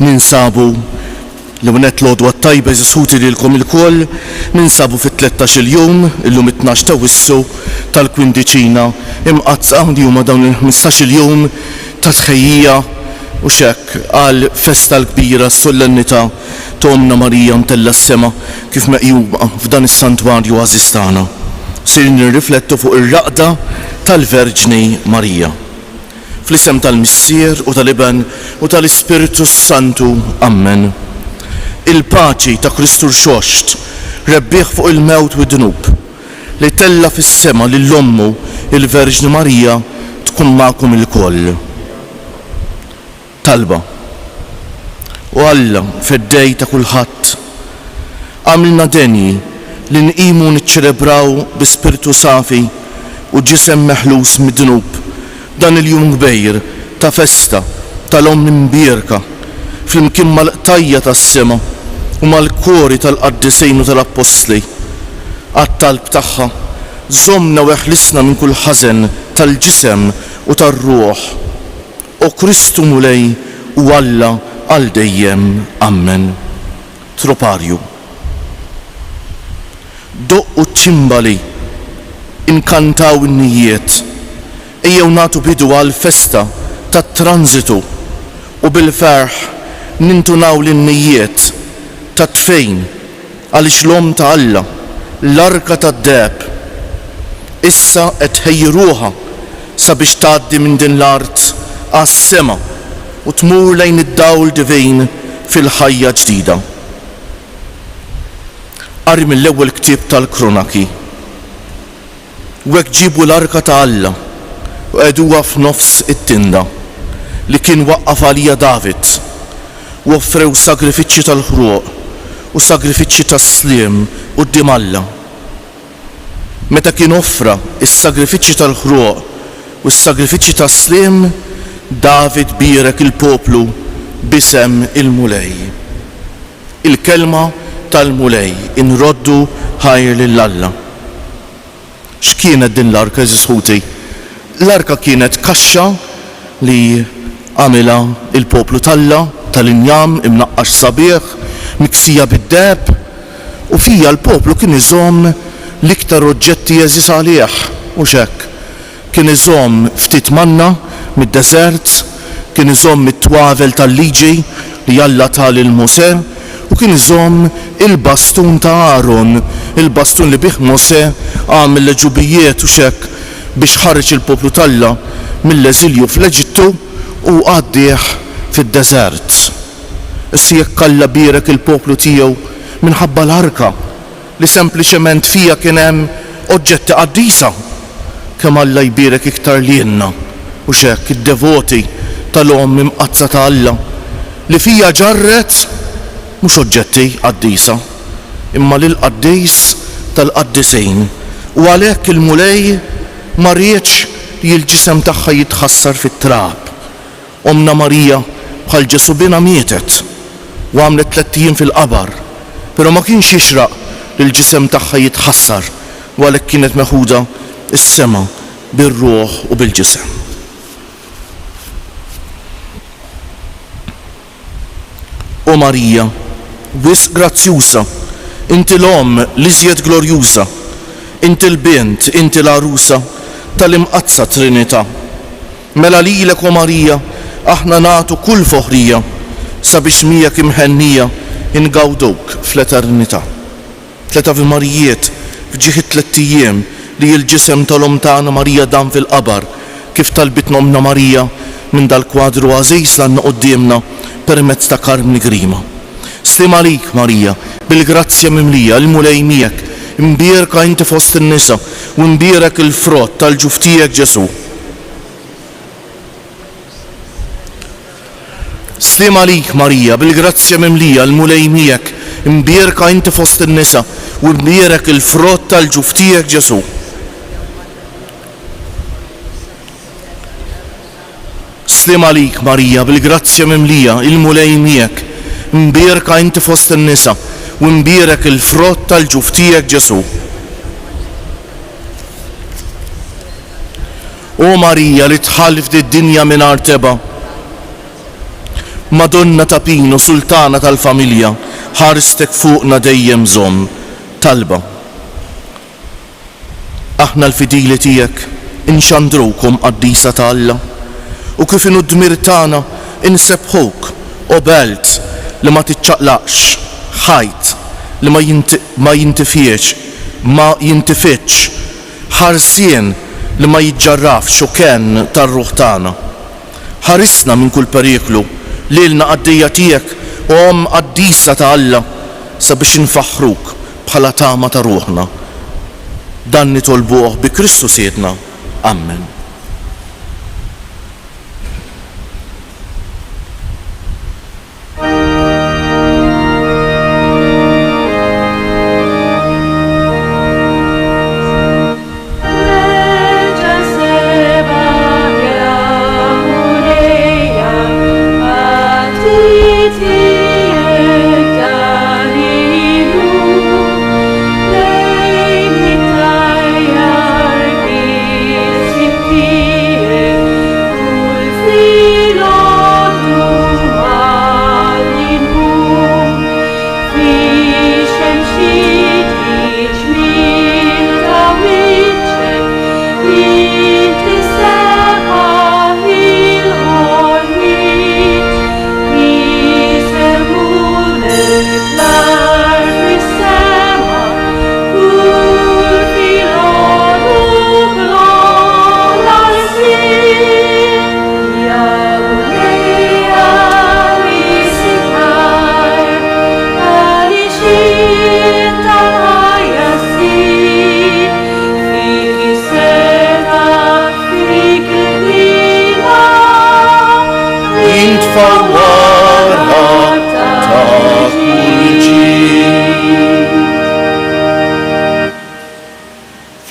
ninsabu li unet l-għodwa tajba jżisħuti lilkom il-koll, ninsabu fit-13 jum illum 12 ta' Wissu tal-Kwindiċina imqazza li huma dawn il-15 jum ta' tħejjija u xekk għal festa l-kbira s-sollennità ta' Omna Marija mtella s-sema kif meqjuba f'dan is-santwarju għażiż tagħna. Sir nirriflettu fuq ir-raqda tal-Verġni Marija. Fl-isem tal-Missier u tal-Iben u tal-Ispiritu Santu. Amen. Il-paċi ta' Kristu xoxt rebbieħ fuq il-mewt u d-dnub li tella fis-sema lill-Ommu il-Verġni Marija tkun magħkom il-koll. Talba. U Alla fid-dej ta' kulħadd għamilna denji li nqimu niċċelebraw bi spiritu safi u ġisem meħlus mid-dnub dan il-jum kbejr ta' festa tal-Omm imbierka fl-imkien mal-qtajja tas-sema u mal-kori tal-qaddisejn u tal-Apostli. Għat-talb tagħha żommna u eħlisna minn kull ħażen tal-ġisem u tar-ruħ. O Kristu mulej u Alla għal dejjem. Amen. Troparju. Doqqu ċimbali, inkantaw in-nijiet, ejjew nagħtu bidu għal festa tat-transitu u bil-ferħ nintunaw lin-nijiet ta' tfejn għaliex l-Omm ta' Alla, l-arka tad-deheb, issa qed ħejjiruha sabiex tgħaddi minn din l-art għas-sema u tmur lejn id-dawl divin fil-ħajja ġdida. Qari mill-ewwel ktieb tal-Kronaki. U hekk ġibu l-arka ta' Alla u qegħduha f'nofs it-tinda li kien waqqaf għalija David u offrew sagrifiċċji tal-ħruq u sagrifiċċji tas-sliem quddiem Alla. Meta kien offra is-sagrifiċċji tal-ħruq u s-sagrifiċċji tas-sliem, David bierek il-poplu b'isem il-mulej. Il-kelma tal-mulej inroddu ħajr lill-Alla. X'kienet din l-arka eżisħuti? L-arka kienet kaxxa li għamilha il-poplu tal-injam imnaqqax sabiħ, miksija bid-deheb u fija l-poplu kien iżomm l-iktar oġġetti eżis għalih u xekk. Kien iżomm ftit manna mid-deżert, kien iżomm it-twavel tal-liġi li Alla tal il-Mose u kien iżomm il-bastun ta' Aaron, il-bastun li bih Mose għamel leġubijiet u xekk biex ħareġ il-poplu tal-Alla mill-eżilju fl-Eġittu u għaddieħ fid-deżert. Issa jekk Alla bierek il-poplu tiegħu minħabba l-arka li sempliċement fija kien hemm oġġetti qaddisa, kemm Alla jbierek iktar lienna u xekk id-devoti tal-Omm imqazza ta' Alla li fija ġarret mhux oġġetti qaddisa imma lil qaddis tal-qaddisejn u għalhekk il-mulej ma rridx li l-ġisem tagħha jitħassar fit-trab. Omna Marija bħal Ġesubina mietet u għamlet 3 ijiem fil-qabar, però ma kienx jixraq li l-ġisem tagħha jitħassar u għalhekk kienet meħuda is-sema bir-ruħ u bil-ġisem. O Marija, wis grazzjuża, inti l-Omm l-iżjed glorjuża, inti l-bint, inti l-arusa tal-imqazza Trinità. Mela lilek o Marija aħna nagħtu kull foħrija sabiex miegħek imħennija ingawduk fl-eternità. 3 Ave Marijiet fġieħ 3 ijiem li l-ġisem tal-Omm tagħna Marija dan fil-qabar kif talbitna Omna Marija minn dal-kwadru għażiż l-għandna qudiemna permezz ta' Karmni Grima. Slim għalik Marija, bil-grazzja mimlija, il-mulej miegħek, imbierka inti fost in-nisa u imbierek il-frott tal-ġuf tiegħek Ġesu. Slim għalik Marija, bil-grazzja mimlija, il-mulej miegħek, imbierka inti fost in-nisa u imbierek il-frott tal-ġuf tiegħek Ġesu. Slim għalik Marija, bil-grazzja mimlija, il-mulej miegħek, imbierka inti fost in-nisa u imbierek il-frott tal-ġuf tiegħek Ġesu. O Marija li tħallif di dinja mingħajr teba, Madonna ta' Pino, sultana tal-familja, ħarstek fuqna dejjem żomm talba. Aħna l-fidili tiegħek inxandrukom qaddisa ta' Alla u kif inhu d-dmir tagħna insebħuk u belt li ma tiċċaqlaqx, ħajt li ma jintifitx, ħarsien li ma jiġġarrafx u kenn tar-ruħ tagħna. Ħarisna minn kull periklu lilna qaddija tiegħek u qaddisa ta' Alla sabiex infaħħruk bħala tama ta' ruħna. Dan nitolbuh bi Kristu Siedna. Amen.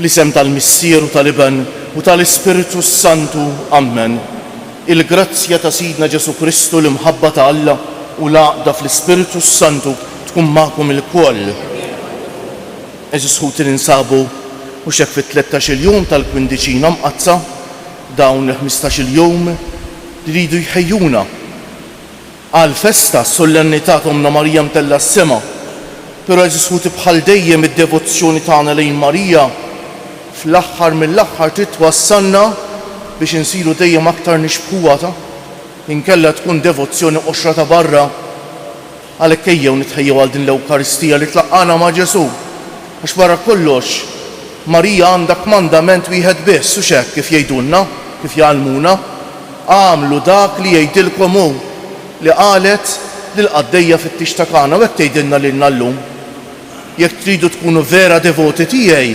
Fl-isem tal-Missieru tal-Iben u tal-Ispiritu Santu. Amen. Il-grazzja ta' Sidna Ġesu Kristu l-imħabba ta' Alla u l-għaqda fl-Ispiritu Santu tkun magħkom il-koll. Eżis ħuti ninsabu mhux hekk fit-13 jum tal-kwindiċina mqazza dawn il-15 jum li jridu jħejjuna għal festa s-solennità Omna Marija mtella s-sema. Però eżis ħuti bħal dejjem id-devozzjoni tagħna lejn Marija fl-aħħar mill-aħħar titwassalna biex insiru dejjem aktar nixbħuha inkella tkun devozzjoni qoxra ta' barra. Għalhekk ejjew nitħejjew għal din l-Ewkaristija li tlaqqana ma' Ġesu. Għax wara kollox Marija għandha kmandament wieħed biss u x'hekk kif jgħidulna, kif jgħallmuna, għamlu dak li jgħidilkom hu li qalet lill-qaddejja fit-tixtakana u hekk tgħidilna lilna llum. Jekk tridu tkunu vera devoti tiegħi,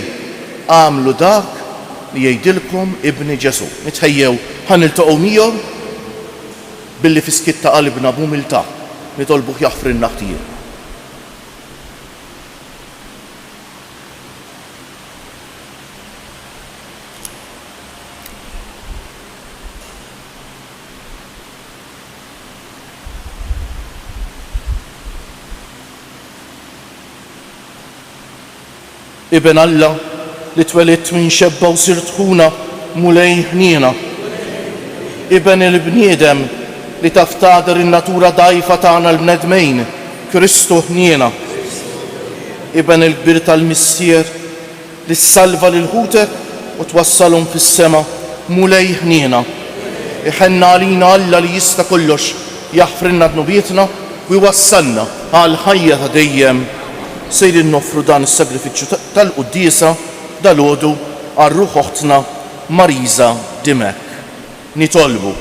għamlu dak li jgħidilkom Ibni Ġesu. Nitħejjew ħaniltaqgħu miegħu billi fi skitta qalbna b'umiltà nitolbuh jaħfrilna ħtija. Iben Alla li twelidt minn xebba u sirt ħuna mulej ħniena. Iben il-bniedem li taftader in-natura dajfa tagħna l-bnedmejn, Kristu ħniena. Iben il-kbir tal-Missier li ssalva lil ħutek u twassalhom fis-sema mulej ħniena. Iħenna għalina Alla li jista' kollox jaħfrilna dnubietna u jwassalna għal ħajja ta' dejjem. Sejrin noffru dan is-sagrifiċċju tal-Quddiesa dalgħodu għar-ruħ oħtna Mariża Dimek. Nitolbu.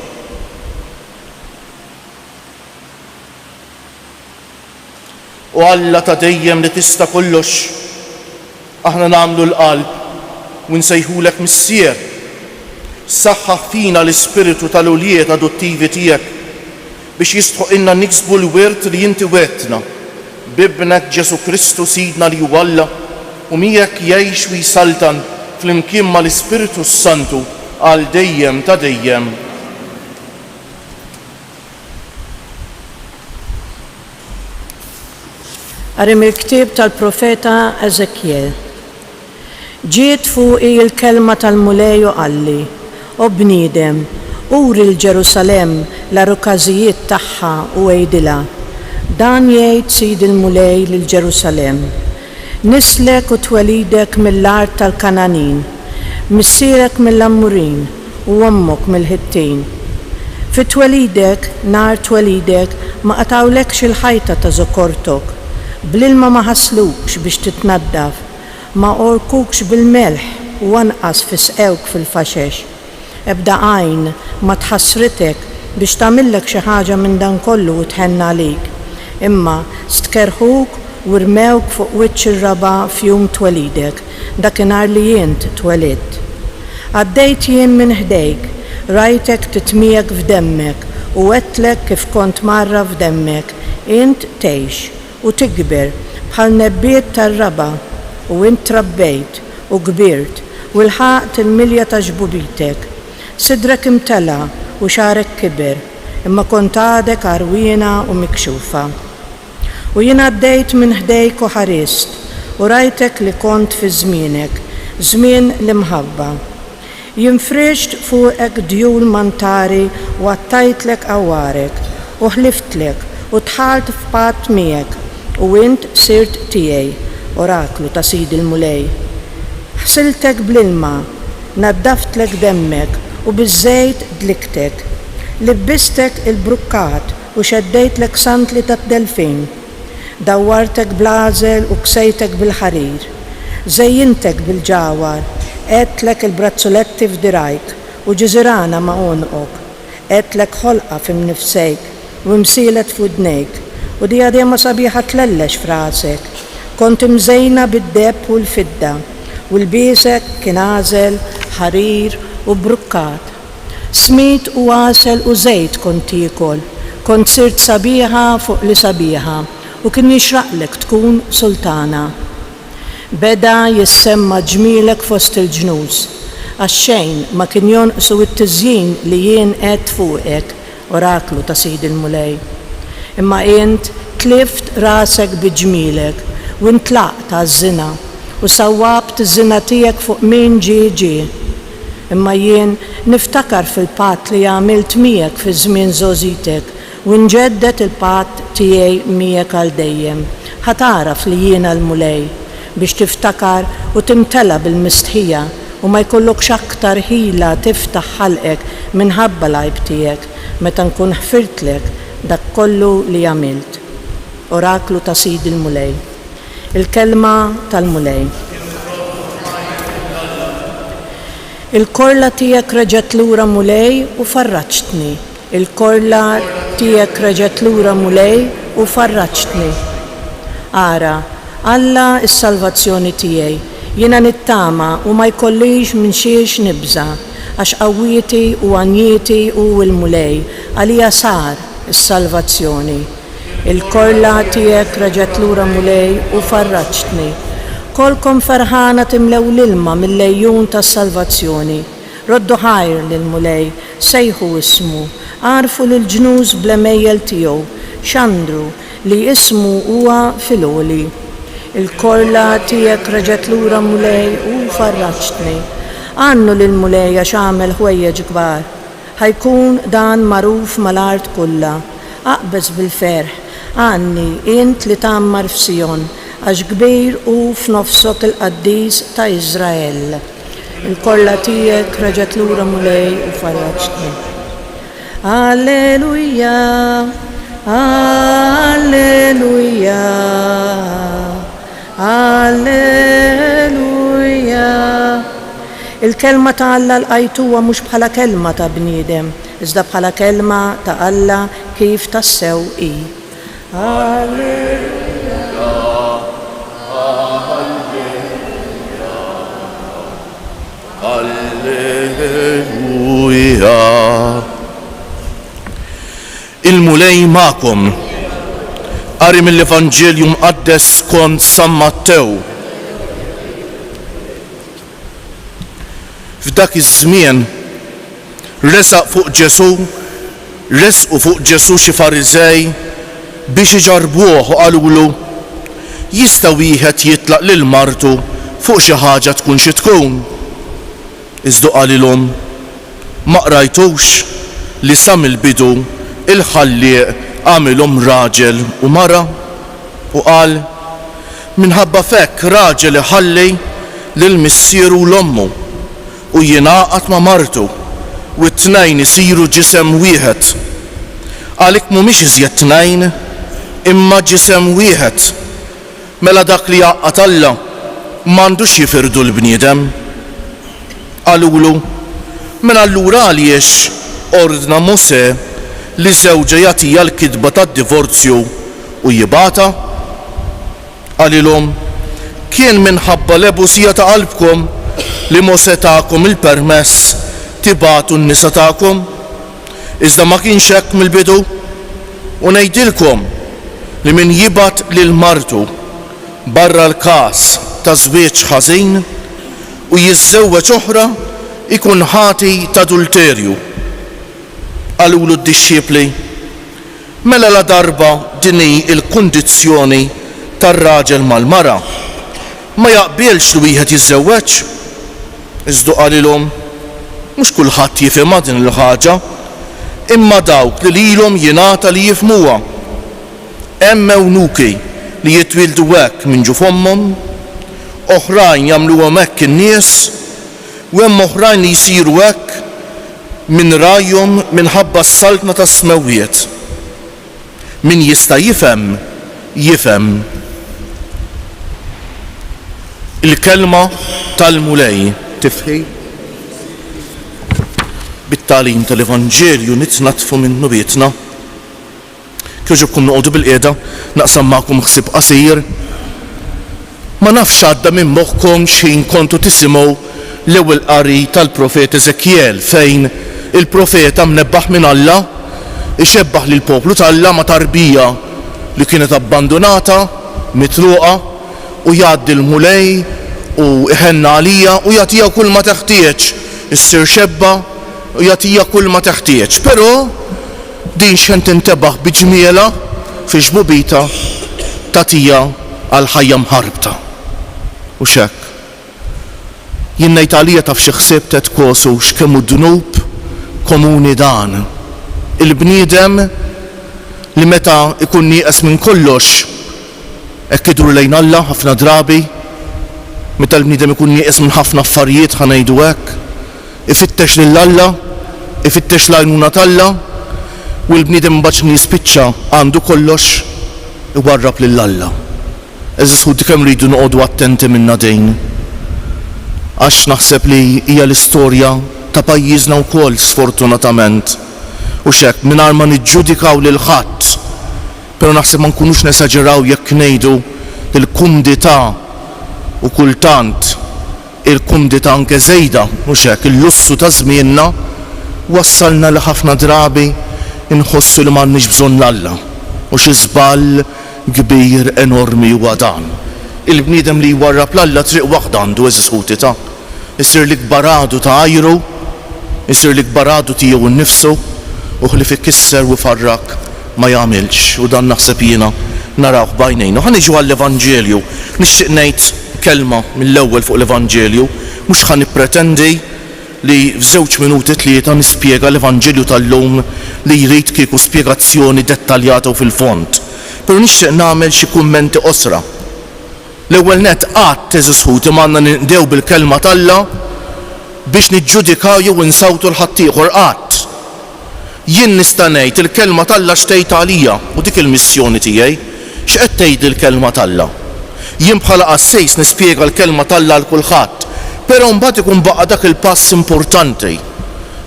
U Alla ta' dejjem li tista' kollox, aħna nagħmlu l-qalb u nsejħulek Missier. Saħħaħ fina l-ispiritu tal-uljiet adottivi tiegħek biex jistħoq inna niksbu l-wirt li inti wettna b'ibnek Ġesu Kristu Sidna li huwa Alla u miegħek jgħix u jsaltan flimkien mal-Ispiritu Santu għal dejjem ta' dejjem. Arim il-ktieb tal-profeta Eżekjel. Ġiet fuqi il-kelma tal-mulej u qalli, o bniedem, uri l-Ġerusalem l-arukażijiet tagħha u għejdilha: dan jgħid Sid il-Mulej lil Ġerusalemm, nislek u twelidek mill-art tal-Kananin, missierek mill-Ammurin u ommok mill-Ħittin. Fi twelidek, nar twelidek, ma qatawlekx il-ħajta ta' zokortok, bl-ilma ma ħaslukx biex titnaddaf, ma orkukx bil-melħ u anqas fisqewk fil-faxex. Ebda għajn ma tħassritek biex tagħmillek xi ħaġa minn dan kollu u tħenna għalik, imma stkerħuk u rmewk fuq wiċċ ir-raba f'jum twelidek, dakinhar li jien twelidt. Għaddejt jien minn ħdejk, rajtek titmiegħek f'demmek u għedtlek kif kont marra f'demmek, int tgħix u tikber bħal nebbiet tar-raba u int trabbejt u kbirt u lħaqt il-milja ta' ġbubitek. Sidrek imtela u xarek kiber, imma kont għadek arwina u mikxufa. U jien għaddejt minn ħdejk u ħarist u rajtek li kont fi żmienek, żmien l-imħabba. Jinfreġt fuqek djul mantari u għattajtlek għawarek u ħliftlek u tħalt f'patt miegħek u int sirt tiegħi, oraklu ta' Sid il-Mulej. Ħsiltek bl-ilma, naddaftlek demmek u biż-żejt dliktek, libbistek il-brukkat u xeddejtlek santli tat-delfin, dawwartek blażel u ksejtek bil-ħarir, żejjintek bil-ġawar, għedtlek il-brazzoletti f'dirajk u ġiżirana ma' unqok, għedtlek ħolqa f'imnifsejk u msilet f'udnejk u diadema sabiħa tlellex f'rasek, kont imżejna bid-deb u l-fidda u l-biesek kien għażel, ħarir u brukkat. Smit u għasel u żejt kont tiekol, kont sirt sabiħa fuq li sabiħa u kien jixraqlek tkun sultana. Beda jissemma ġmielek fost il-ġnus, għax-xejn ma kien jonqsu t-tiżjien li jien qed fuqek, oraklu ta' Sid il-Mulej. Imma int tlift rasek biġmielek u intlaqt għaż-żina u sawwabt iż-żina tiegħek fuq min ġie. Imma jien niftakar fil-patt li għamilt miegħek fi żmien żożitek u nġeddet il-patt tiegħi miegħek għal dejjem. Ħataraf li jiena l-Mulej biex tiftakar u timtela bil-mistħija u ma jkollokx aktar ħila tiftaħ ħalqek minħabba l-għajb tiegħek meta nkun ħfirtlek dak kollu li għamilt. Oraklu ta' Sid il-Mulej. Il-kelma tal-Mulej. Il-korla tiegħek reġgħet lura Mulej u farraġtni. Il-korla tiegħek reġgħet lura Mulej u farraġtni. Ara, Alla is-salvazzjoni tiegħi, jiena nittama u ma jkollix minn xiex nibża, għax qawwieti u għanjieti u l-Mulej, għalija sar is-salvazzjoni. Il-korla tiegħek reġgħet lura Mulej u farraġtni. Kolkom ferħana timlew l-ilma mill-lejjun tas-salvazzjoni. Roddu ħajr lil-Mulej, sejħu ismu, għarfu l-ġnus bl-emejjel tiegħu, xandru li ismu huwa fil-għoli. Il-korla tiegħek reġgħet lura Mulej u farraġtni. Għannu lil-Mulej għax għamel ħwejjeġ kbar. Ħajkun dan magħruf mal-art kollha. Aqbeż bil-ferħ, għanni int li tammar f'Sion, għax kbir u f'nofsok il-qaddis ta' Iżrael. Il-korla tiegħek reġgħet lura Mulej u farraġtni. Alleluja, alleluja. Alleluja. Il-kelma ta' Alla l-qajtuwa mhux bħala kelma ta' bniedem, iżda bħala kelma ta' Alla kif tassew hi. Alleluja. Alleluja. Il-Mulej ma'kom. Qari mill-Evanġelju mqaddes skont San Mattew. F'dak iż-żmien resqu fuq Ġesu xi Fariżej biex iġarbuh u qalulu: jista' wieħed jitlaq lil martu fuq xi ħaġa tkun xi tkun. Iżda qalilhom: ma qrajtux li sa mill-bidu il-ħallieq għamilhom raġel u mara u qal minħabba fekk raġel iħalli lil missieru l-ommu u jingħaqad ma' martu u t-tnejn isiru ġisem wieħed. Għalik mhumiex iżjed tnejn imma ġisem wieħed. Mela dak li jgħaqqad Alla m'għandux jifirdu l-bniedem. Qalulu mela allura għaliex ordna Mosè li żewġa jagħtiha l-kitba tad-divorzju u jibata? Qalilhom kien minħabba l-ebusija ta' qalbkom li Mosè tagħkom il-permess tibatu n-nisa tagħkom, iżda ma kienx hekk mill-bidu. U ngħidilkom li min jibgħat lil martu barra l-każ ta' żwieġ ħażin u jiżżewweġ oħra ikun ħati ta' adulterju. Qalulu d-dixxiepli mela la darba din hi l-kundizzjoni tar-raġel mal-mara ma jaqbilx li wieħed jiżżewweġ. Iżda qalilhom mhux kulħadd jifhimha din il-ħaġa, imma dawk li lilhom jingħata li jifhmuha. Hemm ewnuki li jitwildu hekk minn ġu f'ommhom, oħrajn jagħmluhom hekk in-nies, u hemm oħrajn li jsiru hekk minn rajhom minħabba s-saltna tas-smewiet. Min jista' jifhem jifhem. Il-kelma tal-mulej tifhi bit-tagħlim tal-Evanġelju nitnatfu minnu bietna. Kieġobkom noqogħdu bil-qiegħda naqsam magħkom ħsieb qasir. Ma nafx għadda minn moħħkom xejn kontu tisimgħu l-ewwel qari tal-profet Eżekjel fejn il-profeta mnebbaħ minn Alla ixebbaħ lil poplu tal-Alla ma' tarbija li kienet abbandonata, mitruqa u jgħaddi l-mulej u iħenna għalija u jagħtiha kull ma teħtieġ. Issir xebba u jagħtiha kull ma teħtieġ. Però din xejn tintebaħ bi ġmiela fi ġbubita tagħtiha għal ħajja mħarbta. U x'hekk. Jien ngħid għalija taf xi ħsieb tetkosu x'kemm hu dnub komuni dan. Il-bniedem li meta ikun nieqes minn kollox hekk idru lejn Alla ħafna drabi, meta l-bniedem ikun nieqes minn ħafna affarijiet ħanejdu hekk, ifittex lil Alla, ifittex l-għajnuna tal-Alla, u l-bniedem mbagħad jispiċċa għandu kollox iwarrab lil Alla. Eżis ħud kemm rridu noqogħdu attenti minna dejn. Għax naħseb li hija l-istorja ta' pajjiżna wkoll sfortunatament. U x'hekk mingħajr ma niġġudikaw lil ħadd. Pero naħseb ma nkunux nesaġeraw jekk ngħidu il-kumdità u kultant il-kumdità anke żejda mhux hekk il-lussu ta' żmienna wassalna li ħafna drabi inħossu li m'għandniex bżonn l-Alla u xi żball kbir enormi huwa dan. Il-bniedem li jwarrab l-Alla triq waħda għandu eżis ħutita. Isir li kbaradu ta' ajru, isir li kbaradu tiegħu nnifsu u ħlif ikisser u farrak ma jagħmilx u dan naħseb jiena narawh bajnejn. Ħaniġu għall-Evanġelju, nixtieq ngħid kelma mill-ewwel fuq l-Evanġelju, mhux ħa nippretendi li f'żewġ minuti tlieta nispjega l-Evanġelju tal-lum li jrid kieku spjegazzjoni dettaljata u fil-fond. Però nixtieq nagħmel xi kummenti qosra. L-ewwel nett qatt eżisħuti m'għandna nindew bil-kelma tal-Alla biex niġġudikaw jew insawtu l-ħadd ieħor qatt. Jien nista' ngħid il-kelma tal-Alla x'tgħid għalija u dik il-missjoni tiegħi x'qed tgħid il-kelma tal-Alla. Jien bħala qassejs nispjega l-kelma tal-Alla għal kulħadd, però mbagħad ikun baqa' dak il-pass importanti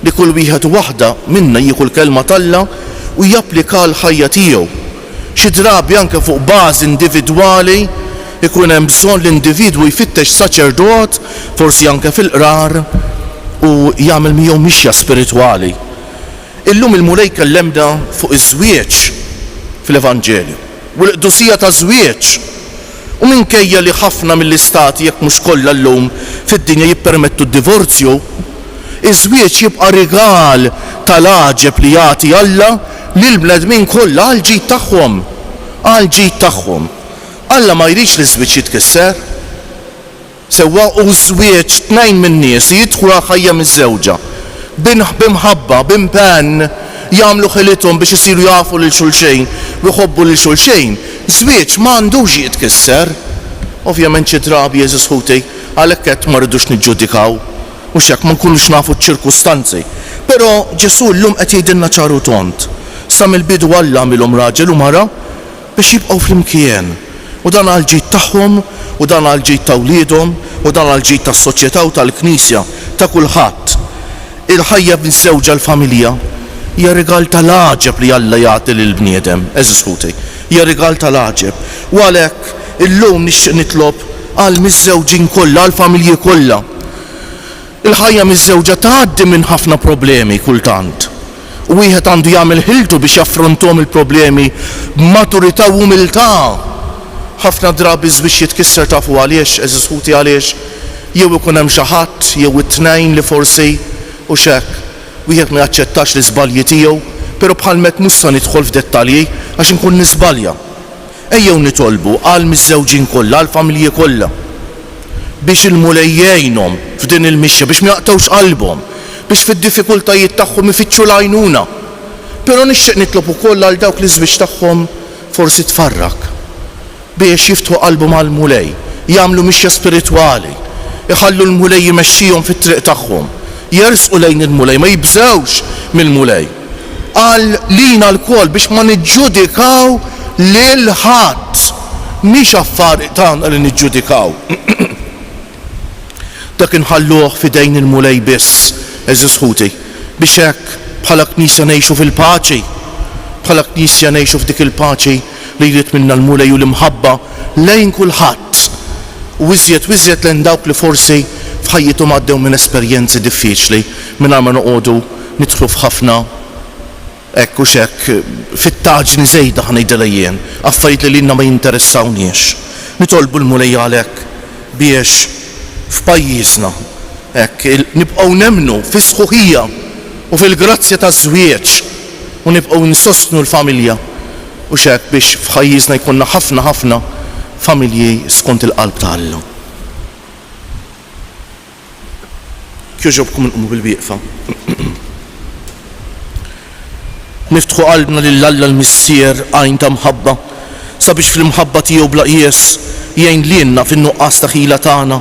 li kull wieħed u waħda minna jieħu l-kelma tal-Alla u japplika l-ħajja tiegħu. Xi drabi anke fuq bażi individwali ikun hemm bżonn l-individwu jfittex saċerdot forsi anke fil-qrar u jagħmel miegħu mixja spiritwali. Illum il-mulej kellemna fuq iż-żwieġ fil-Evanġelju u l-qdusija ta' żwieġ. U minkejja li ħafna mill-istati jekk mhux kollha llum fid-dinja jippermettu d-divorzju, iż-żwieġ jibqa' rigal tal-għaġeb li jagħti Alla lil bnedmin kollha għal ġid tagħhom, għal ġid tagħhom. Alla ma jridx li żwieġ jitkisser. Sewwa u żwieġ tnejn min-nies jidħlu ħajja miż-żewġa bimħabba, bimpenn jagħmlu ħilithom biex isiru jafu lil xulxejn u jħobbu lil xulxejn, żwieġ m'għandux jitkisser. Ovvjament xi drabi Jeżus ħuti għalhekk qed ma rridux niġġudikaw, mhux hekk ma nkunux nafu ċ-ċirkustanzi. Però Ġesu llum qed jgħidilna ċaru tont. Sa mill-bidu Alla għamilhom raġel u mara biex jibqgħu flimkien. U dan għal ġid tagħhom, u dan għal ġid ta' wliedhom, u dan għal ġid tas-soċjetà u tal-Knisja ta' kulħadd. Il-ħajja biż-żewġa l-familja hija rigal tal-għaġeb li Alla jagħti lill-bniedem, Eżis ħuti, hija rigal tal-għaġeb. U għalhekk illum nixtieq nitlob għal miż-żewġin kollha, għall familji kollha. Il-ħajja miż-żewġa tgħaddi minn ħafna problemi kultant. U wieħed għandu jagħmel ħiltu biex jaffrontom il-problemi b'maturità u umiltà. Ħafna drabi żwieġ jitkisser tafu għaliex, Eżis ħuti għaliex, jew ikun hemm xi ħadd jew it-tnejn li forsi u x'hekk wieħed ma jaċċettax l-iżbalji tiegħu, però bħalmet mhux se nidħol f'dettalji għax inkun nisbalja. Ejjew nitolbu għal miż-żewġin kollha, għall familji kollha biex il-mulej jgħinhom f'din il-mixja biex ma jaqtgħux qalbhom, biex fid-diffikultajiet tagħhom ifittxu l-għajnuna. Però nixtieq nitlob ukoll għal dawk li żwieġ tagħhom forsi tfarrak biex jiftħu qalbhom għall-mulej, jagħmlu mixja spiritwali, iħallu l-mulej jimexxihom fit-triq tagħhom, jersqu lejn il-mulej, ma jibżgħux mill-mulej. Qal lina l-kol biex ma niġġudikaw lil ħadd, mhix affarijiet tagħna li niġġudikaw. Dak inħalluh f'idejn il-mulej biss, Eżis ħuti, biex hekk bħala Knisja ngħixu fil-paċi, bħala Knisja ngħixu f'dik il-paċi li jrid minna l-mulej u l-imħabba lejn kulħadd. U iżjed lejn dawk li forsi f'ħajjithom għaddew minn esperjenzi diffiċli mingħajr ma noqogħdu nidħlu f'ħafna hekk u x'hekk fit-taġni żejda ħanejdilha jien, affarijiet li lilna ma jinteressawniex. Nitolbu l-mulej għalhekk biex f'pajjiżna hekk nibqgħu nemmnu fis-sħuħija u fil-grazzja taż-żwieġ u nibqgħu nsostnu l-familja u x'hekk biex f'pajjiżna jkollna ħafna familji skont il-qalb ta' Alla. Kieġobkom inqumu bil-wieqfa. Niftħu qalbna lil Alla l-Missier għajn ta' mħabba sabiex fil-mħabba tiegħu bla qies jgħin lilna fin-nuqqas ta' ħila tagħna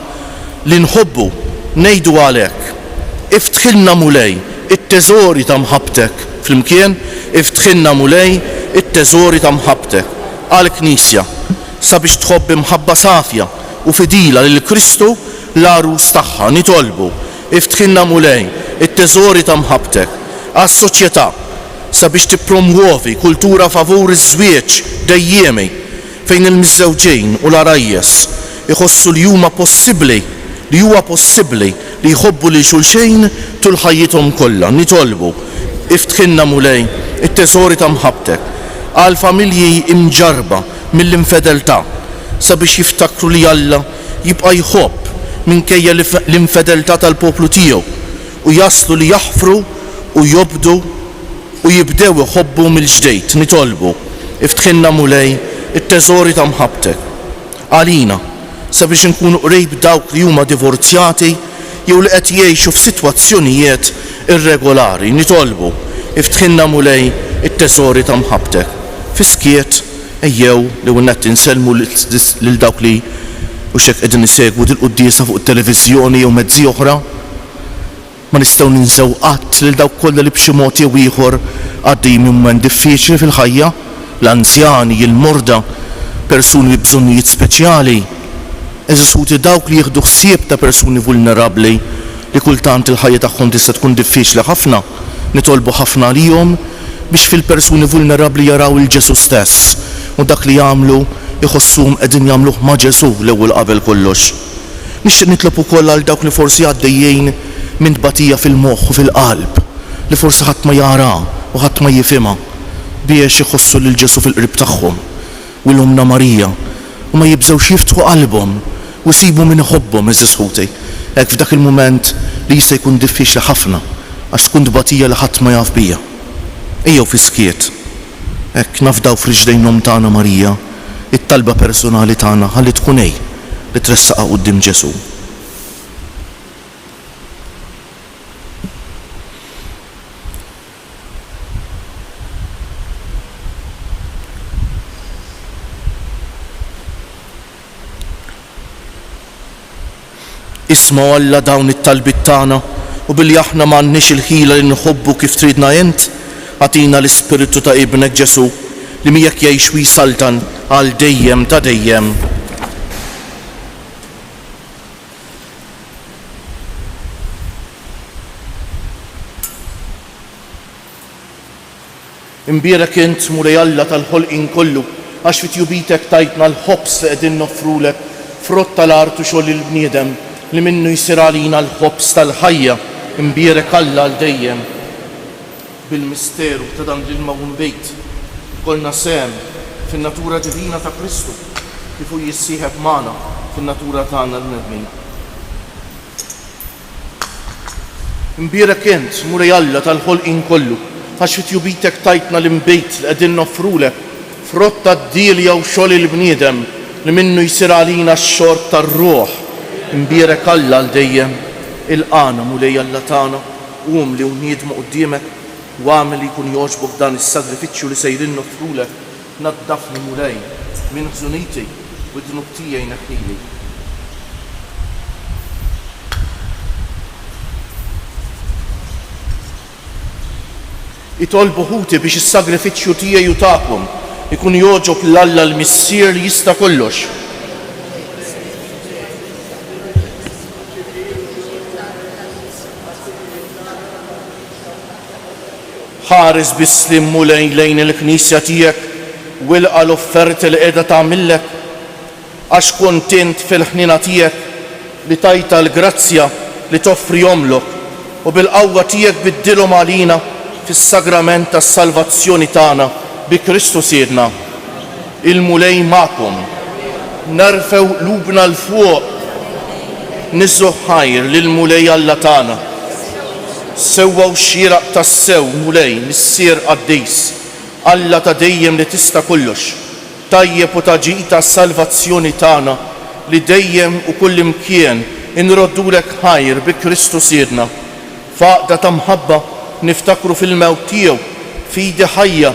li nħobbu ngħidu għalhekk iftħilna mulej it-teżori ta' mħabbtek flimkien, iftħilna mulej it-teżori ta' mħabbtek għall-Knisja sabiex tħobb imħabba safja u fidila lil Kristu l-arus tagħha. Nitolbu iftħilna mulej it-teżori ta' mħabbtek għas-soċjetà sabiex tippromuovi kultura favur iż-żwieġ dejjemi fejn il-miżżewġejn u l-arajjes iħossu li huwa possibbli li jħobbu lil xulxejn tul ħajjithom kollha. Nitolbu iftħilna mulej it-teżori ta' mħabbtek għal familji imġarba mill-infedeltà sabiex jiftakru li Alla jibqa' jħobb minkejja l-infedeltà tal-poplu tiegħu u jaslu li jaħfru u jobdu u jibdew iħobbu mill-ġdejt. Nitolbu iftħilna mulej it-teżori ta' mħabbtek għalina sabiex inkunu qrib dawk li huma divorzjati jew li qed jgħixu f'sitwazzjonijiet irregolari. Nitolbu iftħilna mulej it-teżori ta' mħabbtek. Fiskiet ejjew li wnet inselmu lil dawk li u xek qegħdin isegwu dil-quddiesa fuq it-televiżjoni jew mezzi oħra. Ma nistgħu ninsew qatt lil dawk kollha li b'xi mod jew ieħor għaddejjin minn mument diffiċli fil-ħajja, l-anzjani, il-morda, persuni b'bżonnijiet speċjali. Eżis ħuti dawk li jieħdu ħsieb ta' persuni vulnerabbli li kultant il-ħajja tagħhom tista' tkun diffiċli ħafna. Nitolbu ħafna għalihom biex fil-persuni vulnerabbli jaraw il-Ġesu stess u dak li jagħmlu iħossuhom qegħdin jagħmluh ma' Ġesu l-ewwel qabel kollox. Nixtieq nitlob ukoll għal dawk li forsi għaddejjin minn tbatija fil-moħħ u fil-qalb li forsi ħadd ma jara u ħadd ma jifhimha biex iħossu lil Ġesu fil-qrib tagħhom u l-Umna Marija u ma jibżgħux jiftħu qalbhom u jsibu min iħobbhom. Eżis ħuti hekk f'dak il-mument li jista' jkun diffiċli ħafna għax tkun tbatija li ħadd ma jaf biha. Ejjew fiskiet hekk nafdaw f'riġdejn tagħna Marija it-talba personali tagħna ħalli tkun li tressaqha quddiem Ġesu. tisma' Alla dawn it-talbit tagħna u billi aħna m'għandniex il-ħila li nħobbu kif tridna int, għatina l-Ispiritu ta' Ibnek Ġesu li miegħek jgħix u jsaltan għal dejjem ta' dejjem. Imbierek int mulej Alla tal-ħolqien kollu għax fit-jubitek tajtna l-ħobs li qegħdin noffrulek frott tal-art u xogħol il-bniedem li minnu jsir għalina l-ħobs tal-ħajja. Imbierek Alla għal dejjem. Bil-misteru ta' dan l-mawun bejt kolna sem fin-natura divina ta' Kristu kif hu jissieħeb magħna fin-natura tagħna l-nedmin. Imbierek int mulej Alla tal-ħolqien kollu għax fit-jubitek tajtna l-imbejt li qegħdin noffrulek frott tad-dilja u xogħol il-bniedem li minnu jsir għalina x-xorb tar-ruħ. Imbierek Alla għal dejjem. Il-qana mulej Alla tagħna qum li wniedmu quddiemek u għamel li jkun jogħġbok dan is-sagrifiċċju li sejrin noffrulek. Naddafni mulej minn ħżuniti u d-dnub tiegħi neħħili. Itolbu ħuti biex is-sagrifiċċju tiegħi u tagħkom ikun jogħġob l-Alla l-Missier li jista' kollox. Ħares bis-slim mulej lejn il-Knisja tiegħek u ilqa' l-offerti li qiegħda tagħmillek għax kuntent fil-ħnina tiegħek li tajta l-grazzja li toffrihomlok u bil-qawwa tiegħek biddilhom għalina fis-sagrament tas-salvazzjoni tagħna bi Kristu Siedna. Il-mulej magħkom. Narfew qlubna l fuq. Niżżu ħajr lil mulej Alla tagħna. Sewwaw xieraq tas-sew mulej missier qaddejs. Alla ta' dejjem li tista' kollox. Tajjeb u taġi tas-salvazzjoni tagħna li dejjem u kull imkien inroddulek ħajr bi Kristu Siedna. Faqda ta' mħabba niftakru fil-mewt tiegħu, fidi ħajja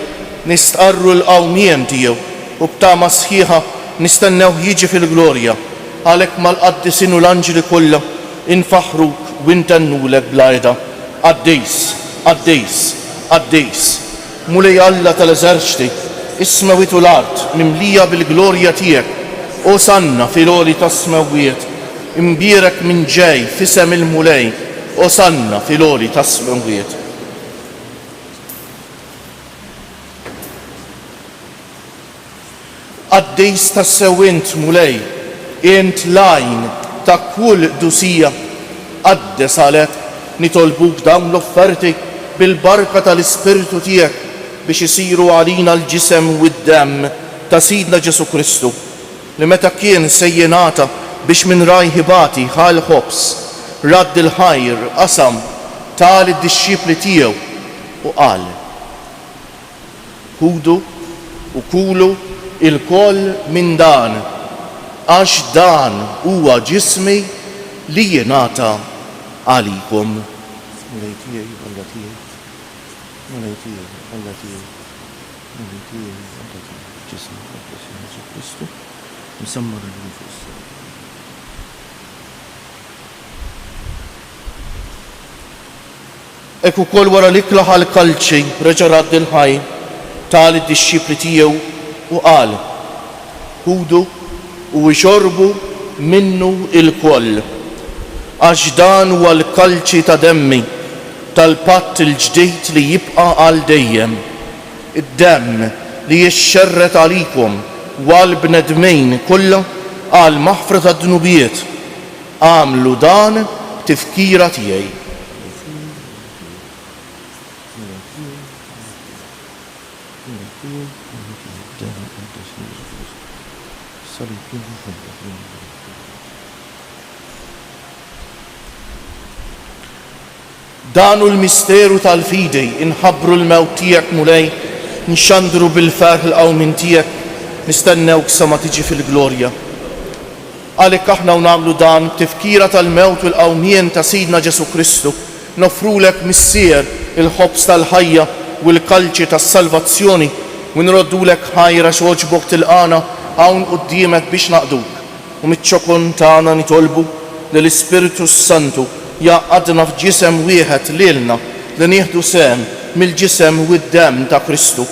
nistqarru l-qawmien tiegħu u b'tama sħiħa nistennew jiġi fil-glorja. Għalhekk mal-qaddisin u l-anġli kollha infaħruk u intennulek bl-għajda. Qaddejs, qaddejs, qaddejs. Mulej Alla tal-eżerċti, ismewitu l-art mimlija bil-glorja tiegħek. Osanna fil-għoli tas-smewiet. Imbierek minn ġej fisem il-mulej. Osanna fil-għoli tas-smewiet. Qaddejs tas-sew int mulej, int lajn ta' kull dusija. Qaddes għalhekk nitolbuk dawn l-offerti bil-barka tal-Ispiritu tiegħek biex isiru għalina l-ġisem u d-demm ta' Sidna Ġesu Kristu li meta kien sejjenata biex minn rajħibati ħal ħobs radd il-ħajr qasam tal id-dixxipli tiegħu u qal: Ħudu u kulu il-koll minn dan, għax dan huwa ġismi li jingħata għalikom. Ek ukoll wara li klaħ għall-kalċi reġa' radd il-ħajr tal id-dixxipli tiegħu u qal: Ħudu u xorbu minnu il-koll, għax dan huwa l-kalċi ta' demmi tal-patt il-ġdid li jibqa' għal dejjem. Id-demm li jixxerret għalikom u għal bnedmejn kollha għal maħfra ta' dnubiet. Għamlu dan tifkira tiegħi. Danu l-misteru tal-fidi inħabbru l-mewt tiegħek mulej, nxandru bil-ferħ l-qawmin tiegħek, nistennewk sa ma tiġi fil-glorja. Għalhekk aħna nagħmlu dan tifkira tal-mewt u l-qawmien ta' Sidna Ġesu Kristu, nofrulek missier il-ħobs tal-ħajja u l-kalċi tas-salvazzjoni u nroddulek ħajra x'oġbok tilqana hawn quddiemek biex naqduk u miċ-ċokon tagħna nitolbu li l-Ispiritu Santu jaqadna f'ġisem wieħed lilna li nieħdu sehem mill-ġisem u d-demm ta' Kristu.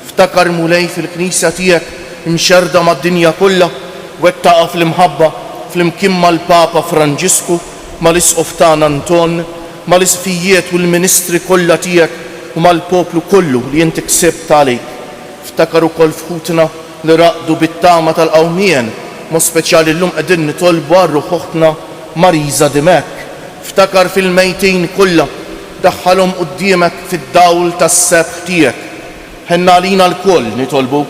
Ftakar mulej fil-Knisja tiegħek imxerda mad-dinja kollha wettaqa fl-imħabba fl-imkien mal-Papa Franġisku, mal-Isqof tagħna Anton, mal-isfijiet u l-ministri kollha tiegħek u mal-poplu kollu li inti ksibt għalik. Ftakar ukoll fħutna li raqdu bit-tama tal-qawmien, mo speċjali llum qegħdin nitolbu għar-ruħ oħtna Mariża Dimek. Ftakar fil-mejtin kollha daħħalhom quddiemek fid-dawl tas-sebħ tiegħek. Ħenna għalina l-koll nitolbu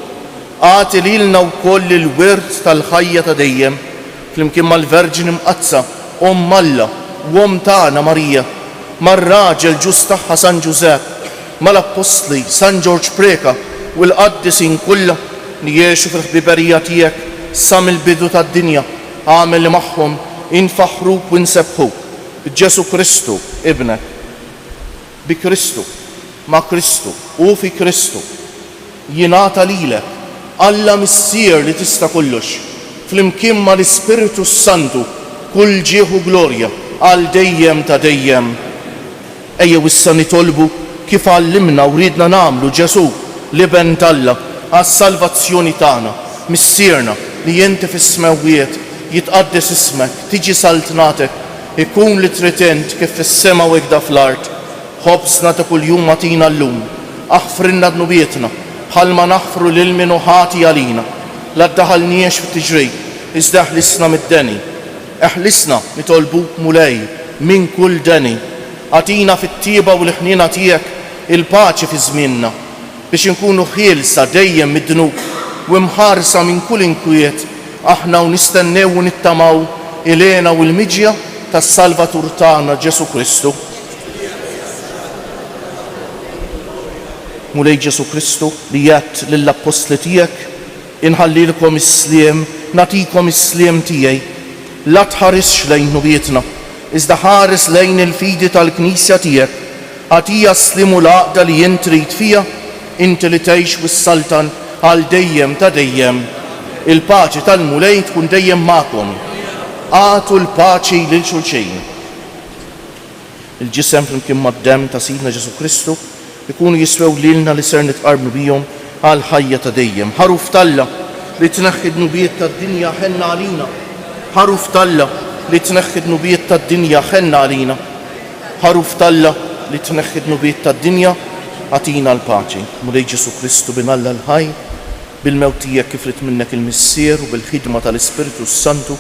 għati lilna wkoll il-wirt tal-ħajja ta' dejjem flimkien mal-Verġini Mqazza, Alla u tagħna Marija, mar-raġel ġus tagħha San Ġusepp, mal-Apostli San Ġorġ Preka u l-qaddisin kollha li jgħixu fil-ħbiberija tiegħek sa mill-bidu tad-dinja. Għamel li magħhom infaħruk u nsebħuk b'Ġesu Kristu ibnek. Bi Kristu, ma' Kristu u fi Kristu jingħata lilek Alla missier li tista' kollox flimkien ma' l-Ispiritu Santu kull ġieħu glorja għal dejjem ta' dejjem. Ejjew issa nitolbu kif għallimna u ridna nagħmlu Ġesu li ben Alla għas-salvazzjoni tagħna, missierna li inti fis-smewwiet jitqaddes ismek, tiġi saltnatek, ikun li trid int kif fis-sema u hekk fl-art. Ħobsna ta' kuljum agħtina llum, aħfrilna dnubietna bħalma naħfru lil min ħati għalina. La ddaħalniex fit-tiġrid, iżda ħlisna mid-deni. Eħlisna nitolbuk mulej minn kull deni. Għatina fit-tieba u l-ħniena tiegħek il-paċi fi żmienna biex inkunu ħielsa dejjem mid-dnub u mħarsa minn kull inkwiet aħna u nistennew u nittamaw ilena u l-miġja tas-Salvatur tagħna Ġesu Kristu. Mulej Ġesu Kristu li jgħid lill-Apostli tiegħek inħallilkom is-sliem, nagħtikom is-sliem tiegħi. La tħarisx lejn nubietna, iżda ħares lejn il-fidi tal-Knisja tiegħek. Għatija slimu l-għaqda li jien trid fija, inti li tgħix wis-saltan għal dejjem ta' dejjem. Il-paċi tal-mulej tkun dejjem magħkom. Għatu l-paċi lil xulxejn. Il-ġisem flimkien mad-demm ta' Sidna Ġesu Kristu ikunu jiswew lilna li ser nitqarbnu bihom għal ħajja ta' dejjem. Ħaruf Alla li tneħħi d-nubiet tad-dinja ħenna għalina. Ħaruf Alla li tneħħi d-nubiet tad-dinja ħenna għalina. Ħaruf Alla li tneħħi d-nubiet tad-dinja għatina l-paċi. Mulej Ġesu Kristu bin Alla l-ħaj, bil-mewt tiegħek kif rid minnek il-missier u bil-ħidma tal-Ispiritu Santu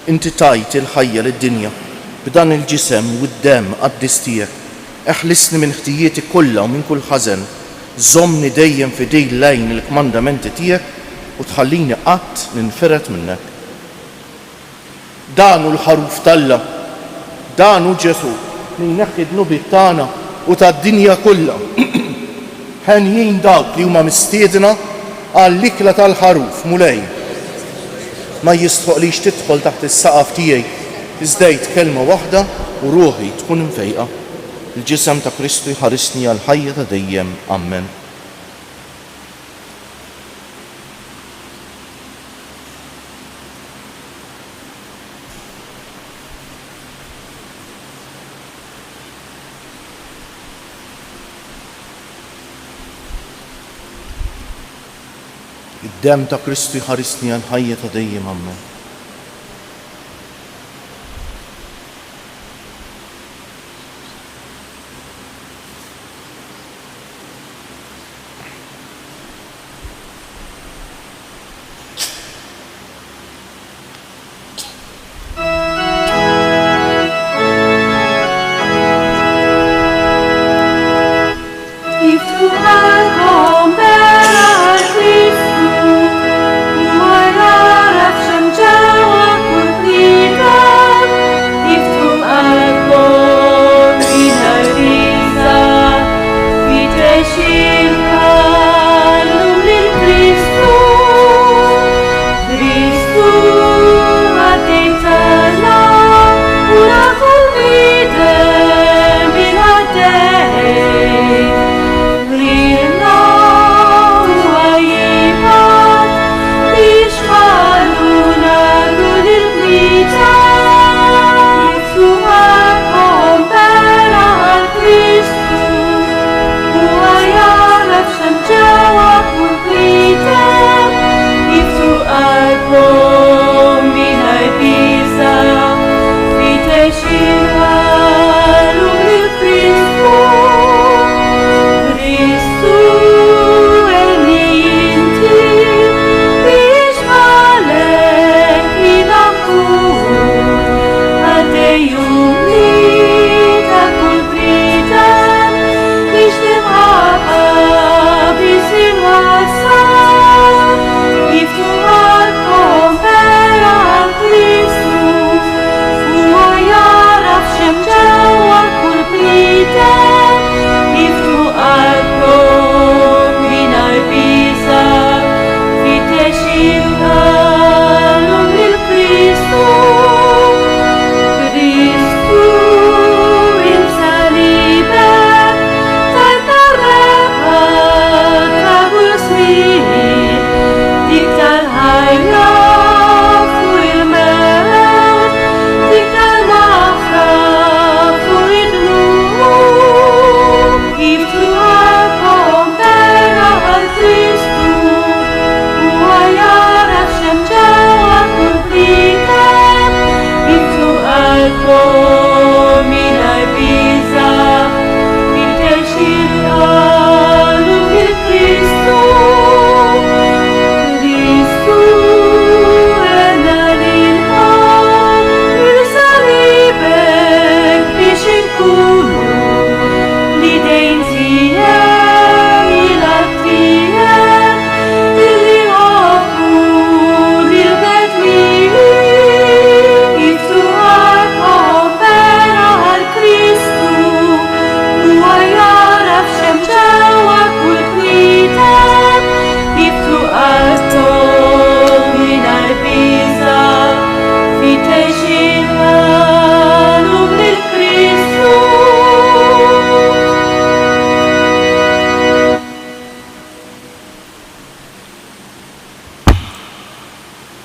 inti tajt il-ħajja lid-dinja b'dan il-ġisem u d-demm qaddis tiegħek. Eħlisni minn ħtijieti kollha u minn kull ħażen. Żommni dejjem fidej lejn il-kmandamenti tiegħek u tħallini qatt ninferet minnek. Dan hu l-ħaruf Alla, dan hu Ġesu li jneħħi d-nubiet tagħna u tad-dinja kollha. Ħenjin dawk li huma mistiedna għall-ikla tal-ħaruf mulej. Ma jistħoqlix tidħol taħt is-saqaf tiegħi iżdejt kelma waħda u ruħi tkun imfejqa. Il-ġisem ta' Kristu jħarisni għal ħajja ta' dejjem. Amen. Id-demm ta' Kristu jħarisni għal ħajja ta' dejjem. Amen.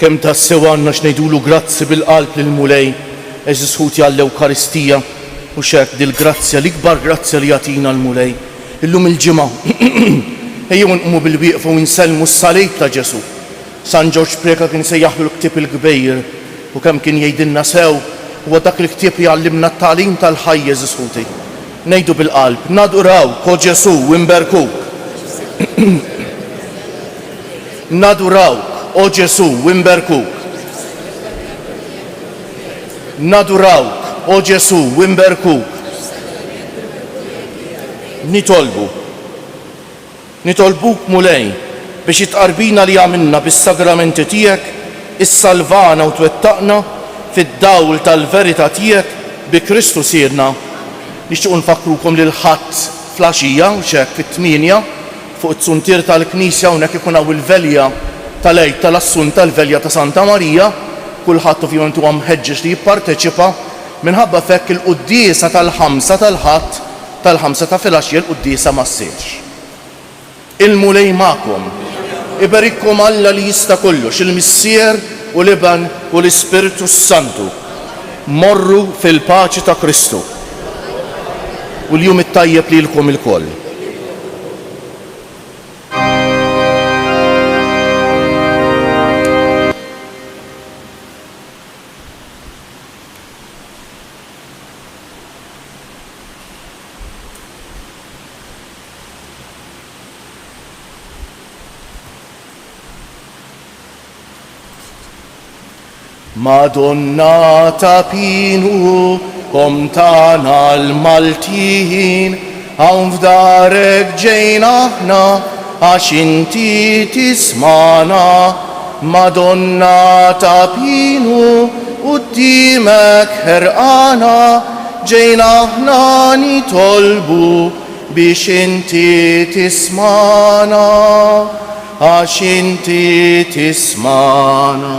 Kem tassew għandna xnejdulu grazzi bil-qalb lil mulej eżis ħuti għall-Ewkaristija u xek dil-grazzja l-ikbar grazzja li jagħtina l-mulej. Illum il-ġimgħa ejjew nqumu bil-wieqfa u nsellmu s-salib ta' Ġesu. San George Preka kien sejjaħlu l-ktieb il-kbejjer u kemm kien jgħidilna sew huwa dak il-ktieb jgħallimna t-tagħlim tal-ħajja eżis ħuti. Ngħidu bil-qalb, nadurawk o Ġesu u nberkuk. Nadurawk o Ġesu u nberkuk. Nadurawk o Ġesu u nberkuk. Nitolbuk mulej biex itqarbina li għamilna bis-sagramenti tiegħek issalvana u twettaqna fid-dawl tal-verità tiegħek bi Kristu sirna. Nixtiequ nfakrukom lil ħadd flaxija u xek fit-8 fuq it-suntier tal-Knisja hawnhekk ikun hawn il-velja tal-għid tal-assun tal-velja ta' Santa Marija, kulħadd ovvjament huwa mħeġġeġ li jipparteċipa minħabba fekk il-quddiesa tal-ħamsa tal-ħadd tal-5 ta' filgħaxija l-quddiesa ma ssirx. Il-mulej magħkom, iberikkom Alla li jista' kollox, il-Missier u l-Iban u l-Ispiritu Santu. Morru fil-paċi ta' Kristu. U l-jum it-tajjeb lilkom il-koll. Madonna ta' pinu, kom tana l-Maltin, hawn f'darek ġejna aħna, għax inti tismana. Madonna ta' pinu, qudiemek ħerqana, ġejna aħna nitolbu biex inti tismana, għax inti tismana.